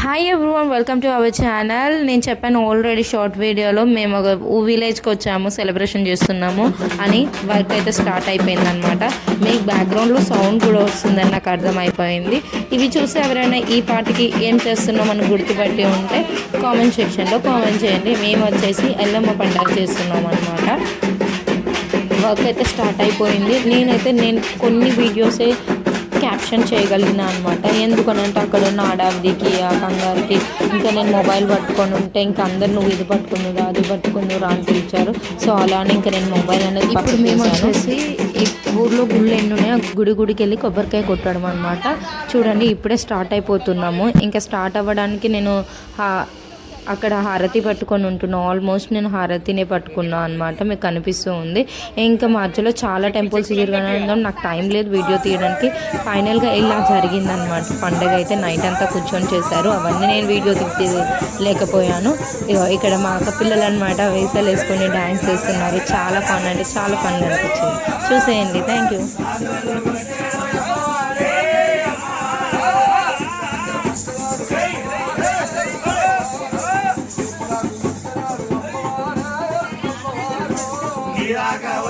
Hi everyone, welcome to our channel. నేను చెప్పాను already short వీడియోలో మేము ఒక విలేజ్కి వచ్చాము, సెలబ్రేషన్ చేస్తున్నాము అని. వర్క్ అయితే స్టార్ట్ అయిపోయిందనమాట. మీకు బ్యాక్గ్రౌండ్లో సౌండ్ కూడా వస్తుందని నాకు అర్థమైపోయింది. ఇవి చూసి ఎవరైనా ఈ పాటికి ఏం చేస్తున్నాం అని గుర్తుపట్టి ఉంటే కామెంట్ సెక్షన్లో కామెంట్ చేయండి. మేము వచ్చేసి ఎల్లమ్మ పండుగ చేస్తున్నాం అనమాట. వర్క్ అయితే స్టార్ట్ అయిపోయింది. నేను కొన్ని వీడియోసే క్యాప్షన్ చేయగలిగిన అనమాట. ఎందుకనంటే అక్కడ ఉన్న ఆడావిడికి, ఆ కంగారుకి, ఇంకా నేను మొబైల్ పట్టుకొని ఉంటే ఇంకా అందరు నువ్వు ఇది పట్టుకున్నదా అది పట్టుకున్నరా అని పిలిచారు. సో అలానే ఇంకా నేను మొబైల్ అనేది ఇప్పుడు మేము వచ్చేసి ఊర్లో గుళ్ళు ఎన్ని ఉన్నాయో గుడికి వెళ్ళి కొబ్బరికాయ కొట్టడం అనమాట. చూడండి, ఇప్పుడే స్టార్ట్ అయిపోతున్నాము. ఇంకా స్టార్ట్ అవ్వడానికి నేను అక్కడ హారతి పట్టుకొని ఉంటున్నాను. ఆల్మోస్ట్ నేను హారతినే పట్టుకున్నాను అనమాట. మీకు కనిపిస్తూ ఉంది. ఇంకా మధ్యలో చాలా టెంపుల్స్ తిరగడం నాకు టైం లేదు వీడియో తీయడానికి. ఫైనల్గా ఇలా జరిగిందనమాట. పండుగ అయితే నైట్ అంతా కూర్చొని చేశారు. అవన్నీ నేను వీడియో లేకపోయాను. ఇక్కడ మా అక్క పిల్లలు అనమాట వేసాలు వేసుకొని డ్యాన్స్ చేస్తున్నారు. చాలా ఫన్ అంటే చాలా ఫన్ అనిపించింది. చూసేయండి. Thank you. I got